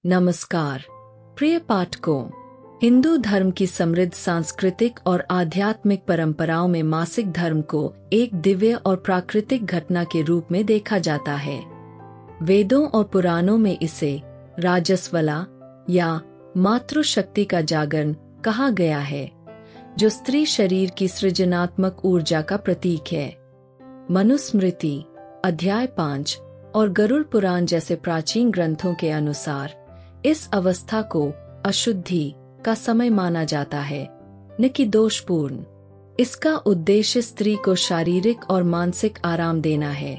नमस्कार प्रिय पाठकों, हिंदू धर्म की समृद्ध सांस्कृतिक और आध्यात्मिक परंपराओं में मासिक धर्म को एक दिव्य और प्राकृतिक घटना के रूप में देखा जाता है। वेदों और पुराणों में इसे राजस्वला या मातृशक्ति का जागरण कहा गया है, जो स्त्री शरीर की सृजनात्मक ऊर्जा का प्रतीक है। मनुस्मृति अध्याय 5 और गरुड़ पुराण जैसे प्राचीन ग्रंथों के अनुसार इस अवस्था को अशुद्धि का समय माना जाता है, न कि दोषपूर्ण। इसका उद्देश्य स्त्री को शारीरिक और मानसिक आराम देना है,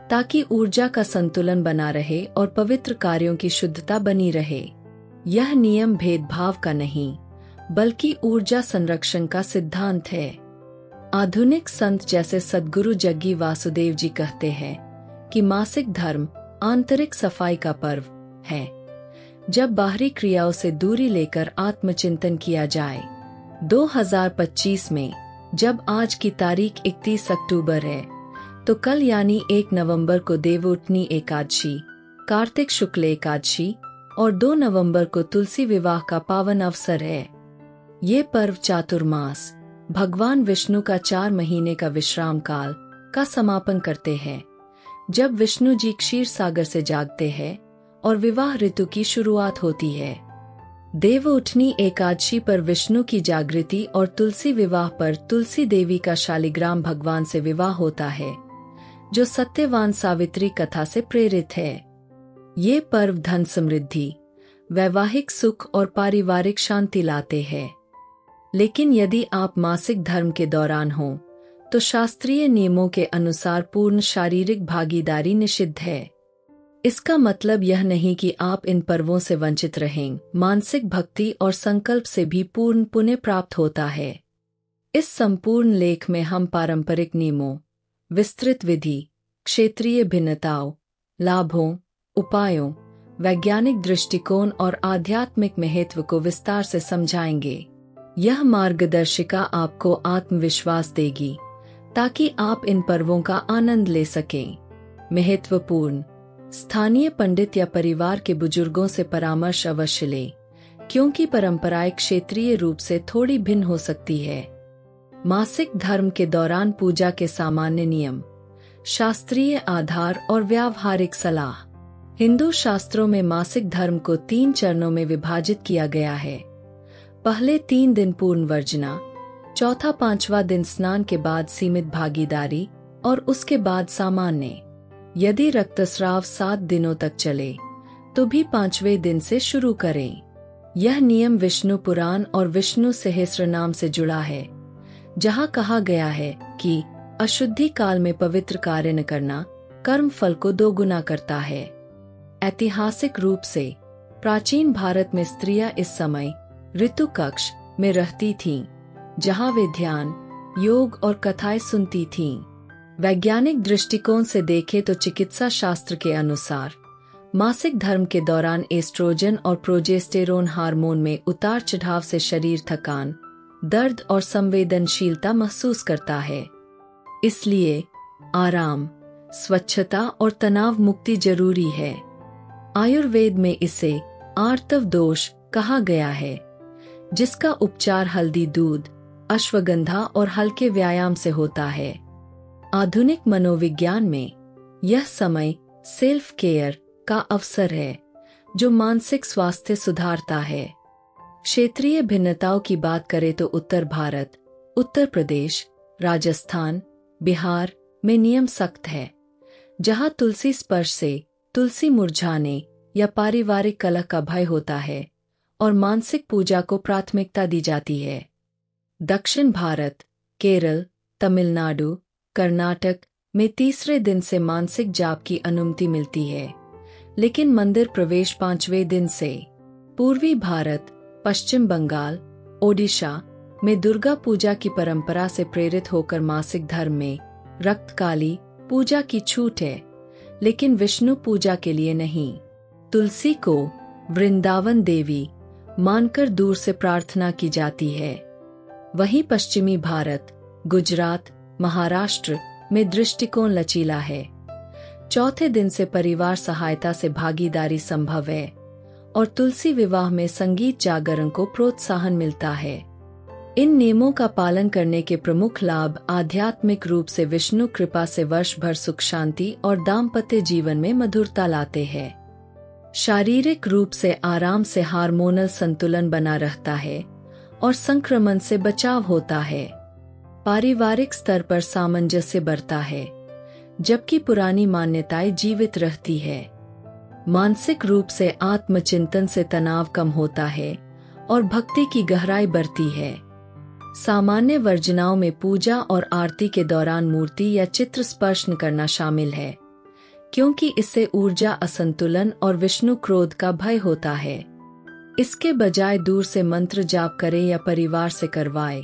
ताकि ऊर्जा का संतुलन बना रहे और पवित्र कार्यों की शुद्धता बनी रहे। यह नियम भेदभाव का नहीं, बल्कि ऊर्जा संरक्षण का सिद्धांत है। आधुनिक संत जैसे सद्गुरु जग्गी वासुदेव जी कहते हैं कि मासिक धर्म आंतरिक सफाई का पर्व है, जब बाहरी क्रियाओं से दूरी लेकर आत्मचिंतन किया जाए। 2025 में जब आज की तारीख 31 अक्टूबर है, तो कल यानी 1 नवंबर को देवउठनी एकादशी, कार्तिक शुक्ल एकादशी और 2 नवंबर को तुलसी विवाह का पावन अवसर है। ये पर्व चातुर्मास, भगवान विष्णु का 4 महीने का विश्राम काल का समापन करते हैं, जब विष्णु जी क्षीर सागर से जागते हैं और विवाह ऋतु की शुरुआत होती है। देवउठनी एकादशी पर विष्णु की जागृति और तुलसी विवाह पर तुलसी देवी का शालिग्राम भगवान से विवाह होता है, जो सत्यवान सावित्री कथा से प्रेरित है। ये पर्व धन समृद्धि, वैवाहिक सुख और पारिवारिक शांति लाते हैं। लेकिन यदि आप मासिक धर्म के दौरान हो, तो शास्त्रीय नियमों के अनुसार पूर्ण शारीरिक भागीदारी निषिद्ध है। इसका मतलब यह नहीं कि आप इन पर्वों से वंचित रहें। मानसिक भक्ति और संकल्प से भी पूर्ण पुण्य प्राप्त होता है। इस संपूर्ण लेख में हम पारंपरिक नियमों, विस्तृत विधि, क्षेत्रीय भिन्नताओं, लाभों, उपायों, वैज्ञानिक दृष्टिकोण और आध्यात्मिक महत्व को विस्तार से समझाएंगे। यह मार्गदर्शिका आपको आत्मविश्वास देगी, ताकि आप इन पर्वों का आनंद ले सकें। महत्वपूर्ण: स्थानीय पंडित या परिवार के बुजुर्गों से परामर्श अवश्य लें, क्योंकि परंपराएं क्षेत्रीय रूप से थोड़ी भिन्न हो सकती है। मासिक धर्म के दौरान पूजा के सामान्य नियम, शास्त्रीय आधार और व्यावहारिक सलाह। हिंदू शास्त्रों में मासिक धर्म को 3 चरणों में विभाजित किया गया है। पहले 3 दिन पूर्ण वर्जना, चौथा 5वां दिन स्नान के बाद सीमित भागीदारी और उसके बाद सामान्य। यदि रक्तस्राव 7 दिनों तक चले, तो भी 5वें दिन से शुरू करें। यह नियम विष्णु पुराण और विष्णु सहस्रनाम से जुड़ा है, जहाँ कहा गया है कि अशुद्धि काल में पवित्र कार्य न करना कर्म फल को दोगुना करता है। ऐतिहासिक रूप से प्राचीन भारत में स्त्रियां इस समय ऋतु कक्ष में रहती थीं, जहाँ वे ध्यान, योग और कथाएं सुनती थीं। वैज्ञानिक दृष्टिकोण से देखें तो चिकित्सा शास्त्र के अनुसार मासिक धर्म के दौरान एस्ट्रोजन और प्रोजेस्टेरोन हार्मोन में उतार चढ़ाव से शरीर थकान, दर्द और संवेदनशीलता महसूस करता है। इसलिए आराम, स्वच्छता और तनाव मुक्ति जरूरी है। आयुर्वेद में इसे आर्तव दोष कहा गया है, जिसका उपचार हल्दी दूध, अश्वगंधा और हल्के व्यायाम से होता है। आधुनिक मनोविज्ञान में यह समय सेल्फ केयर का अवसर है, जो मानसिक स्वास्थ्य सुधारता है। क्षेत्रीय भिन्नताओं की बात करें तो उत्तर भारत, उत्तर प्रदेश, राजस्थान, बिहार में नियम सख्त है, जहां तुलसी स्पर्श से तुलसी मुरझाने या पारिवारिक कलह का भय होता है और मानसिक पूजा को प्राथमिकता दी जाती है। दक्षिण भारत, केरल, तमिलनाडु, कर्नाटक में 3रे दिन से मानसिक जाप की अनुमति मिलती है, लेकिन मंदिर प्रवेश 5वें दिन से। पूर्वी भारत, पश्चिम बंगाल, ओडिशा में दुर्गा पूजा की परंपरा से प्रेरित होकर मासिक धर्म में रक्तकाली पूजा की छूट है, लेकिन विष्णु पूजा के लिए नहीं। तुलसी को वृंदावन देवी मानकर दूर से प्रार्थना की जाती है। वहीं पश्चिमी भारत, गुजरात, महाराष्ट्र में दृष्टिकोण लचीला है। चौथे दिन से परिवार सहायता से भागीदारी संभव है और तुलसी विवाह में संगीत जागरण को प्रोत्साहन मिलता है। इन नियमों का पालन करने के प्रमुख लाभ आध्यात्मिक रूप से विष्णु कृपा से वर्ष भर सुख शांति और दाम्पत्य जीवन में मधुरता लाते हैं। शारीरिक रूप से आराम से हार्मोनल संतुलन बना रहता है और संक्रमण से बचाव होता है। पारिवारिक स्तर पर सामंजस्य बढ़ता है, जबकि पुरानी मान्यताएं जीवित रहती है। मानसिक रूप से आत्मचिंतन से तनाव कम होता है और भक्ति की गहराई बढ़ती है। सामान्य वर्जनाओं में पूजा और आरती के दौरान मूर्ति या चित्र स्पर्श करना शामिल है, क्योंकि इससे ऊर्जा असंतुलन और विष्णु क्रोध का भय होता है। इसके बजाय दूर से मंत्र जाप करें या परिवार से करवाएं।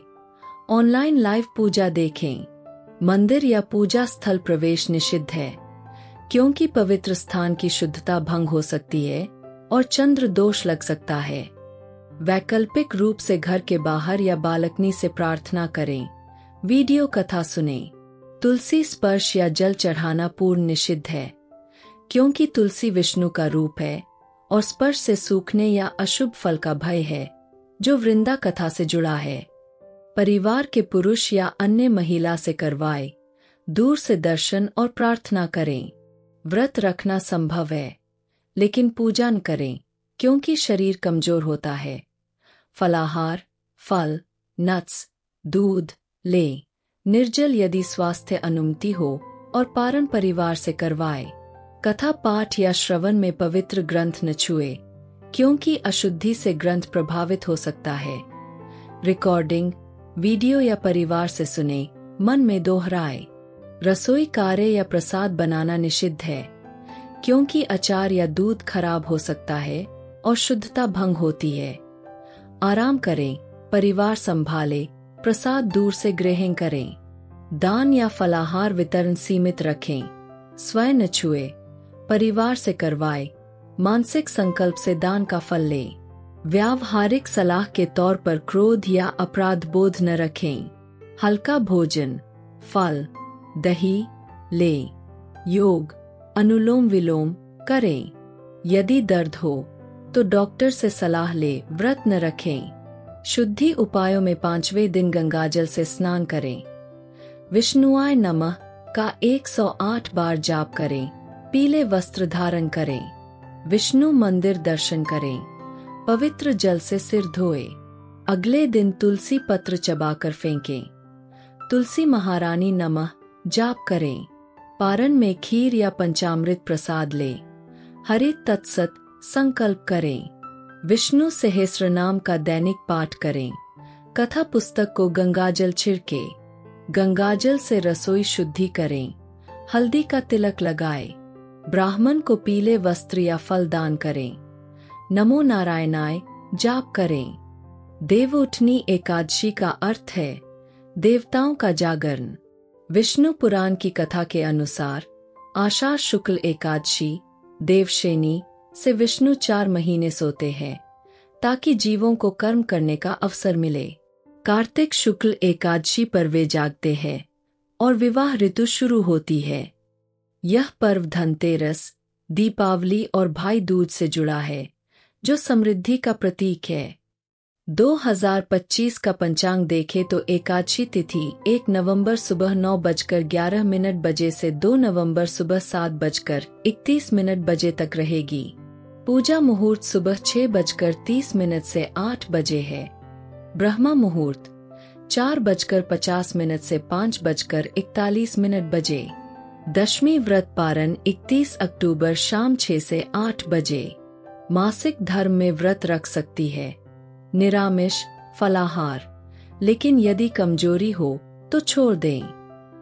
ऑनलाइन लाइव पूजा देखें। मंदिर या पूजा स्थल प्रवेश निषिद्ध है, क्योंकि पवित्र स्थान की शुद्धता भंग हो सकती है और चंद्र दोष लग सकता है। वैकल्पिक रूप से घर के बाहर या बालकनी से प्रार्थना करें। वीडियो कथा सुनें। तुलसी स्पर्श या जल चढ़ाना पूर्ण निषिद्ध है, क्योंकि तुलसी विष्णु का रूप है और स्पर्श से सूखने या अशुभ फल का भय है, जो वृंदा कथा से जुड़ा है। परिवार के पुरुष या अन्य महिला से करवाएं। दूर से दर्शन और प्रार्थना करें। व्रत रखना संभव है, लेकिन पूजा न करें, क्योंकि शरीर कमजोर होता है। फलाहार, फल, नट्स, दूध लें। निर्जल यदि स्वास्थ्य अनुमति हो और पारण परिवार से करवाएं। कथा पाठ या श्रवण में पवित्र ग्रंथ न छुए, क्योंकि अशुद्धि से ग्रंथ प्रभावित हो सकता है। रिकॉर्डिंग, वीडियो या परिवार से सुने, मन में दोहराए। रसोई कार्य या प्रसाद बनाना निषिद्ध है, क्योंकि अचार या दूध खराब हो सकता है और शुद्धता भंग होती है। आराम करें, परिवार संभाले, प्रसाद दूर से ग्रहण करें। दान या फलाहार वितरण सीमित रखें। स्वयं न छुए, परिवार से करवाएं। मानसिक संकल्प से दान का फल लें। व्यावहारिक सलाह के तौर पर क्रोध या अपराध बोध न रखें। हल्का भोजन, फल, दही लें। योग, अनुलोम विलोम करें। यदि दर्द हो तो डॉक्टर से सलाह ले। व्रत न रखें। शुद्धि उपायों में 5वें दिन गंगाजल से स्नान करें। विष्णुआय नमः का 108 बार जाप करें। पीले वस्त्र धारण करें। विष्णु मंदिर दर्शन करें। पवित्र जल से सिर धोए। अगले दिन तुलसी पत्र चबाकर फेंकें। तुलसी महारानी नमः जाप करें। पारण में खीर या पंचामृत प्रसाद लें। हरि तत्सत संकल्प करें। विष्णु सहस्रनाम का दैनिक पाठ करें। कथा पुस्तक को गंगाजल छिड़के। गंगाजल से रसोई शुद्धि करें। हल्दी का तिलक लगाए। ब्राह्मण को पीले वस्त्र या फल दान करें। नमो नारायणाय जाप करें। देवउठनी एकादशी का अर्थ है देवताओं का जागरण। विष्णु पुराण की कथा के अनुसार आषाढ़ शुक्ल एकादशी देवशेनी से विष्णु 4 महीने सोते हैं, ताकि जीवों को कर्म करने का अवसर मिले। कार्तिक शुक्ल एकादशी पर वे जागते हैं और विवाह ऋतु शुरू होती है। यह पर्व धनतेरस, दीपावली और भाई दूज से जुड़ा है, जो समृद्धि का प्रतीक है। 2025 का पंचांग देखें तो एकादशी तिथि 1 नवंबर सुबह 9:11 बजे से 2 नवंबर सुबह 7:31 बजे तक रहेगी। पूजा मुहूर्त सुबह 6:30 से 8 बजे है। ब्रह्मा मुहूर्त 4:50 से 5:41 बजे। दशमी व्रत पारण 31 अक्टूबर शाम 6 से 8 बजे। मासिक धर्म में व्रत रख सकती है। निरामिष, फलाहार, लेकिन यदि कमजोरी हो तो छोड़ दें।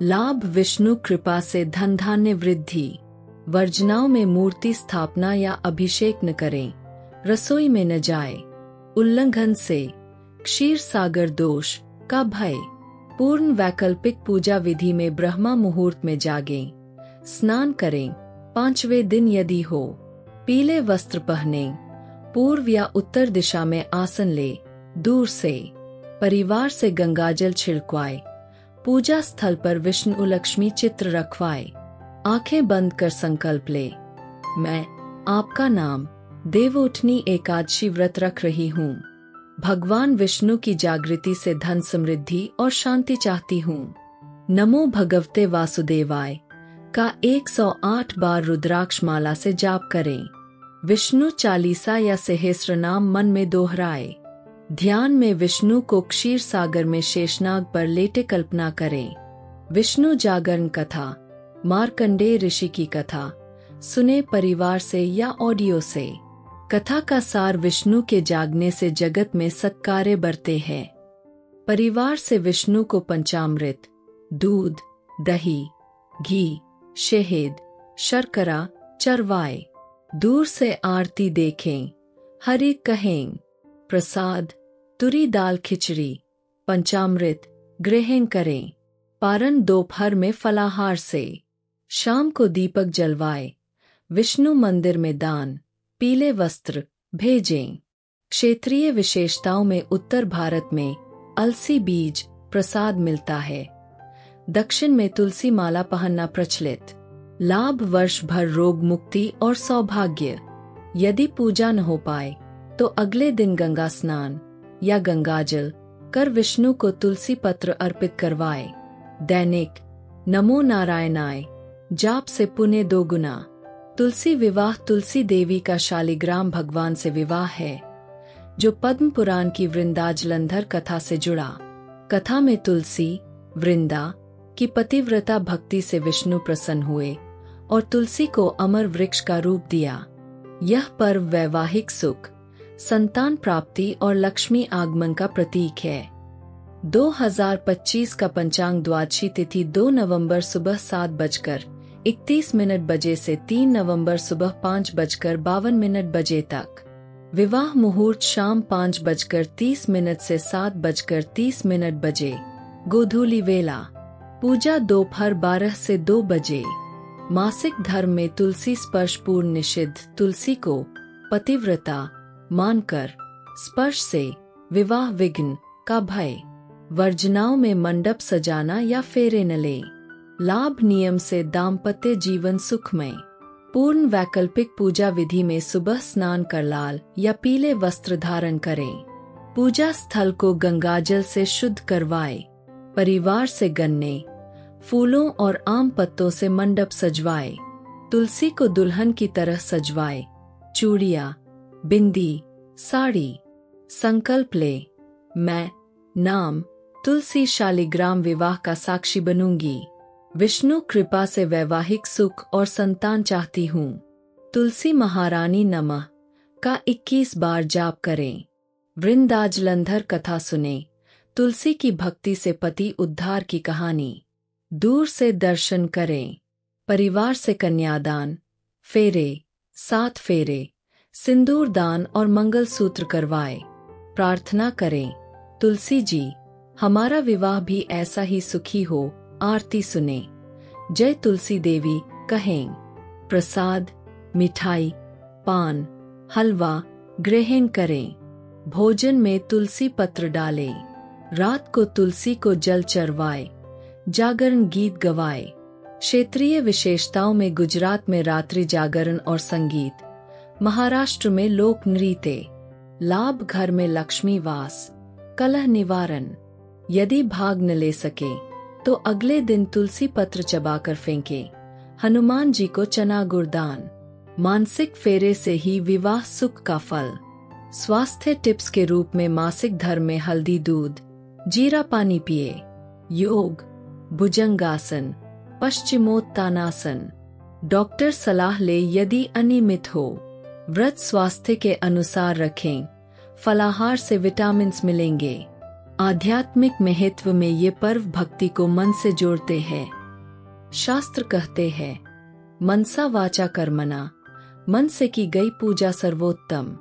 लाभ, विष्णु कृपा से धन धान्य वृद्धि। वर्जनाओं में मूर्ति स्थापना या अभिषेक न करें। रसोई में न जाए। उल्लंघन से क्षीर सागर दोष का भय। पूर्ण वैकल्पिक पूजा विधि में ब्रह्मा मुहूर्त में जागें। स्नान करें 5वें दिन यदि हो। पीले वस्त्र पहनें। पूर्व या उत्तर दिशा में आसन ले। दूर से परिवार से गंगाजल छिड़कवाए। पूजा स्थल पर विष्णु लक्ष्मी चित्र रखवाए। आंखें बंद कर संकल्प ले। मैं आपका नाम देवउठनी एकादशी व्रत रख रही हूँ। भगवान विष्णु की जागृति से धन समृद्धि और शांति चाहती हूँ। नमो भगवते वासुदेवाय का 108 बार रुद्राक्ष माला से जाप करें। विष्णु चालीसा या सहस्र नाम मन में दोहराए। ध्यान में विष्णु को क्षीर सागर में शेषनाग पर लेटे कल्पना करें। विष्णु जागरण कथा, मार्कंडेय ऋषि की कथा सुने परिवार से या ऑडियो से। कथा का सार विष्णु के जागने से जगत में सत्कार्य बढ़ते हैं। परिवार से विष्णु को पंचामृत, दूध, दही, घी, शहद, शर्करा चरवाए। दूर से आरती देखें, हरि कहें। प्रसाद, तुरी दाल खिचड़ी, पंचामृत ग्रहण करें। पारण दोपहर में फलाहार से। शाम को दीपक जलवाए। विष्णु मंदिर में दान, पीले वस्त्र भेजें। क्षेत्रीय विशेषताओं में उत्तर भारत में अलसी बीज प्रसाद मिलता है। दक्षिण में तुलसी माला पहनना प्रचलित। लाभ वर्ष भर रोग मुक्ति और सौभाग्य। यदि पूजा न हो पाए तो अगले दिन गंगा स्नान या गंगाजल कर विष्णु को तुलसी पत्र अर्पित करवाए। दैनिक नमो नारायणाय जाप से पुण्य 2 गुना। तुलसी विवाह तुलसी देवी का शालिग्राम भगवान से विवाह है, जो पद्म पुराण की वृंदाजलंधर कथा से जुड़ा। कथा में तुलसी वृंदा की पतिव्रता भक्ति से विष्णु प्रसन्न हुए और तुलसी को अमर वृक्ष का रूप दिया। यह पर्व वैवाहिक सुख, संतान प्राप्ति और लक्ष्मी आगमन का प्रतीक है। 2025 का पंचांग द्वादशी तिथि 2 नवंबर सुबह 7:31 बजे से 3 नवंबर सुबह 5:52 बजे तक। विवाह मुहूर्त शाम 5:30 से 7:30 बजे। गोधूली वेला। पूजा दोपहर 12 से 2 बजे। मासिक धर्म में तुलसी स्पर्श पूर्ण निषिद्ध। तुलसी को पतिव्रता मानकर स्पर्श से विवाह विघ्न का भय। वर्जनाओं में मंडप सजाना या फेरे न ले। लाभ नियम से दाम्पत्य जीवन सुखमय। पूर्ण वैकल्पिक पूजा विधि में सुबह स्नान कर लाल या पीले वस्त्र धारण करें। पूजा स्थल को गंगाजल से शुद्ध करवाए। परिवार से गन्ने, फूलों और आम पत्तों से मंडप सजवाए। तुलसी को दुल्हन की तरह सजवाए। चूड़िया, बिंदी, साड़ी। संकल्प ले, मैं नाम तुलसी शालिग्राम विवाह का साक्षी बनूंगी। विष्णु कृपा से वैवाहिक सुख और संतान चाहती हूँ। तुलसी महारानी नमः का 21 बार जाप करें। वृंदाजलंधर कथा सुने। तुलसी की भक्ति से पति उद्धार की कहानी। दूर से दर्शन करें। परिवार से कन्यादान, फेरे, 7 फेरे, सिंदूर दान और मंगलसूत्र करवाए। प्रार्थना करें, तुलसी जी हमारा विवाह भी ऐसा ही सुखी हो। आरती सुने। जय तुलसी देवी कहें। प्रसाद, मिठाई, पान, हलवा ग्रहण करें। भोजन में तुलसी पत्र डालें। रात को तुलसी को जल चढ़वाए। जागरण गीत गवाए। क्षेत्रीय विशेषताओं में गुजरात में रात्रि जागरण और संगीत। महाराष्ट्र में लोक नृत्य। लाभ घर में लक्ष्मी वास, कलह निवारण। यदि भाग न ले सके तो अगले दिन तुलसी पत्र चबाकर फेंके। हनुमान जी को चना गुड़दान। मानसिक फेरे से ही विवाह सुख का फल। स्वास्थ्य टिप्स के रूप में मासिक धर्म में हल्दी दूध, जीरा पानी पिए। योग, भुजंगासन, पश्चिमोत्तानासन। डॉक्टर सलाह ले यदि अनियमित हो। व्रत स्वास्थ्य के अनुसार रखें। फलाहार से विटामिन्स मिलेंगे। आध्यात्मिक महत्व में ये पर्व भक्ति को मन से जोड़ते हैं। शास्त्र कहते हैं, मनसा वाचा कर्मणा, मन से की गई पूजा सर्वोत्तम।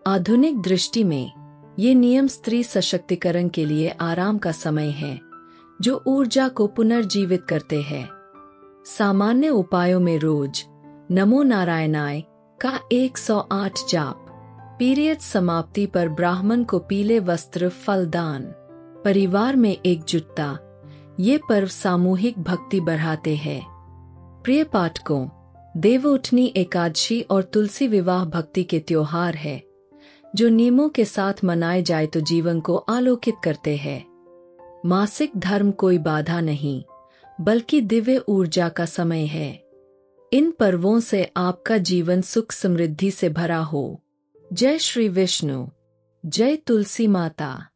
आधुनिक दृष्टि में ये नियम स्त्री सशक्तिकरण के लिए आराम का समय है, जो ऊर्जा को पुनर्जीवित करते हैं। सामान्य उपायों में रोज नमो नारायणाय का 108 जाप। पीरियड समाप्ति पर ब्राह्मण को पीले वस्त्र, फल दान। परिवार में एकजुटता। ये पर्व सामूहिक भक्ति बढ़ाते हैं। प्रिय पाठकों, देवउठनी एकादशी और तुलसी विवाह भक्ति के त्योहार है जो नियमों के साथ मनाए जाए तो जीवन को आलोकित करते हैं। मासिक धर्म कोई बाधा नहीं बल्कि दिव्य ऊर्जा का समय है। इन पर्वों से आपका जीवन सुख समृद्धि से भरा हो। जय श्री विष्णु। जय तुलसी माता।